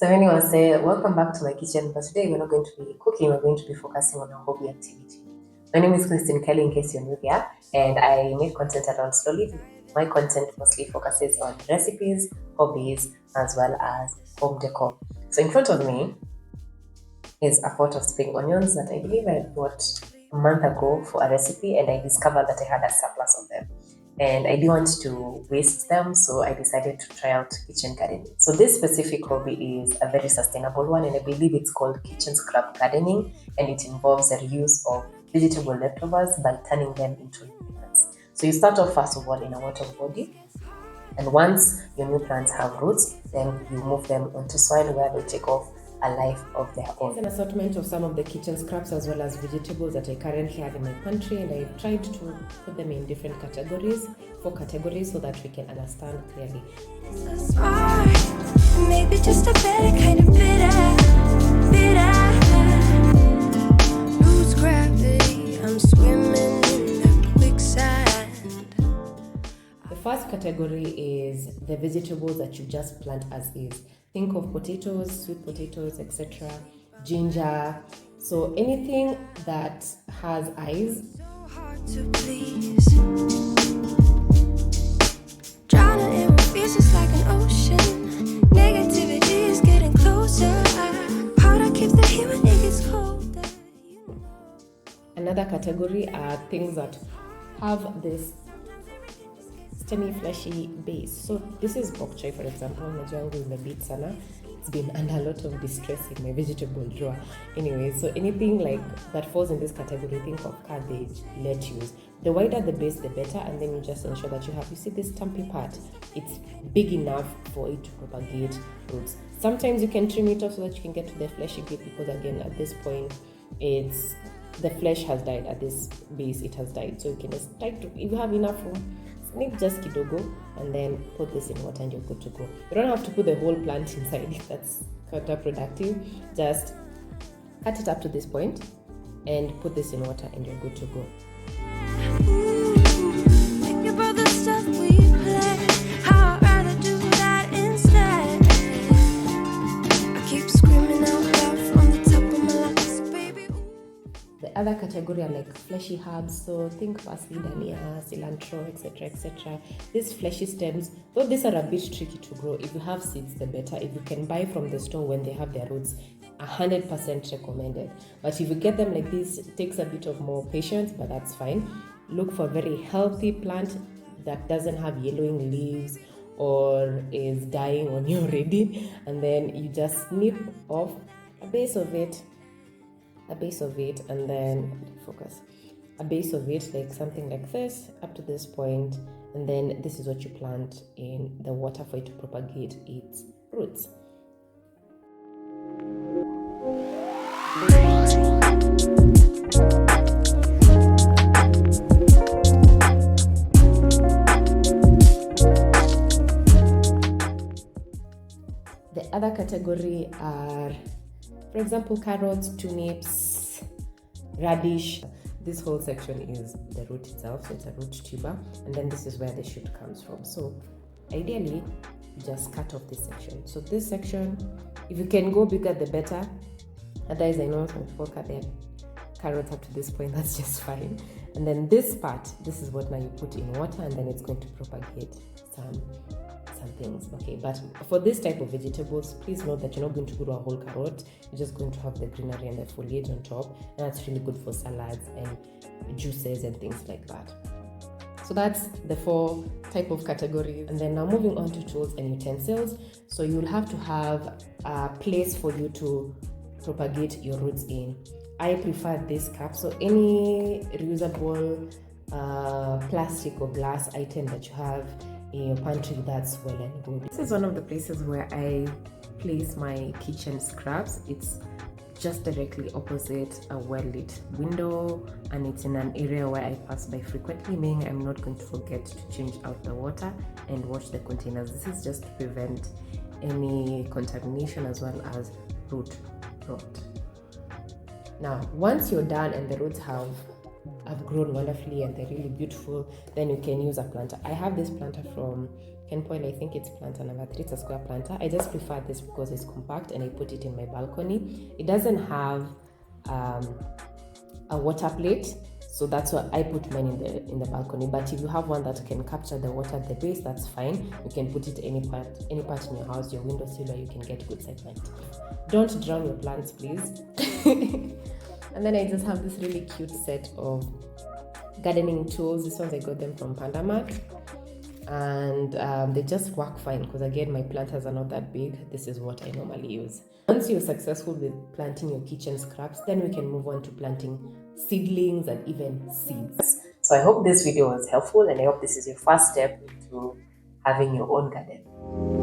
So anyone say, welcome back to my kitchen, but today we're not going to be cooking, we're going to be focusing on a hobby activity. My name is Christine Kelly, in case you're new here, and I make content around slow living. My content mostly focuses on recipes, hobbies, as well as home decor. So in front of me is a pot of spring onions that I believe I bought a month ago for a recipe, and I discovered that I had a surplus of them. And I didn't want to waste them, so I decided to try out kitchen gardening. So this specific hobby is a very sustainable one, and I believe it's called kitchen scrap gardening, and it involves the reuse of vegetable leftovers by turning them into new plants. So you start off first of all in a water body, and once your new plants have roots, then you move them onto soil where they take off a life of their own. An assortment of some of the kitchen scraps as well as vegetables that I currently have in my pantry, and I've tried to put them in different categories, 4 categories, so that we can understand clearly. Maybe just a better kind of bitter. Lose gravity, I'm swimming in the quicksand. The first category is the vegetables that you just plant as is. Think of potatoes, sweet potatoes, etc., ginger. So anything that has eyes. So hard to please. Drowning in what feels just like an ocean. Negativity is getting closer. Powder keeps the heat when it gets colder. Another category are things that have this semi fleshy base. So this is bok choy, for example. Najangu in the beet sana. It's been under a lot of distress in my vegetable drawer. Anyway, so anything like that falls in this category, think of cabbage, lettuce. The wider the base, the better, and then you just ensure that you see this stumpy part. It's big enough for it to propagate roots. Sometimes you can trim it off so that you can get to the fleshy bit, because again, at this point, the flesh has died. At this base, it has died. So you can just try to, if you have enough room, snip just kidogo and then put this in water and you're good to go. You don't have to put the whole plant inside. That's counterproductive. Just cut it up to this point and put this in water and you're good to go. Other category are like fleshy herbs, so think parsley, dania, cilantro, etc. These fleshy stems, though these are a bit tricky to grow, if you have seeds the better. If you can buy from the store when they have their roots, 100% recommended. But if you get them like this, it takes a bit of more patience, but that's fine. Look for a very healthy plant that doesn't have yellowing leaves or is dying on you already, and then you just snip off a base of it, and then focus a base of it, like something like this up to this point, and then this is what you plant in the water for it to propagate its roots. The other category are, for example, carrots, turnips, radish. This whole section is the root itself, so it's a root tuber, and then this is where the shoot comes from. So ideally, you just cut off this section. So this section, if you can go bigger, the better. Otherwise, I know some people cut their carrots up to this point, that's just fine. And then this part, this is what now you put in water, and then it's going to propagate some things. Okay, but for this type of vegetables, please note that you're not going to grow a whole carrot. You're just going to have the greenery and the foliage on top, and that's really good for salads and juices and things like that. So that's the 4 type of categories. And then now moving on to tools and utensils. So you'll have to have a place for you to propagate your roots in. I prefer this cup, so any reusable plastic or glass item that you have in your pantry, that's well and good. This is one of the places where I place my kitchen scraps. It's just directly opposite a well-lit window, and it's in an area where I pass by frequently, meaning I'm not going to forget to change out the water and wash the containers. This is just to prevent any contamination as well as root rot. Now, once you're done and the roots have grown wonderfully and they're really beautiful, then you can use a planter. I have this planter from Ken Point, I think it's planter number 3. It's a square planter. I just prefer this because it's compact and I put it in my balcony. It doesn't have a water plate, so that's why I put mine in the balcony. But if you have one that can capture the water at the base, that's fine. You can put it any part in your house, your windowsill, where you can get good sunlight. Don't drown your plants, please. And then I just have this really cute set of gardening tools. These ones I got them from Pandamat, and they just work fine because again my planters are not that big. This is what I normally use. Once you're successful with planting your kitchen scraps, then we can move on to planting seedlings and even seeds. So I hope this video was helpful, and I hope this is your first step into having your own garden.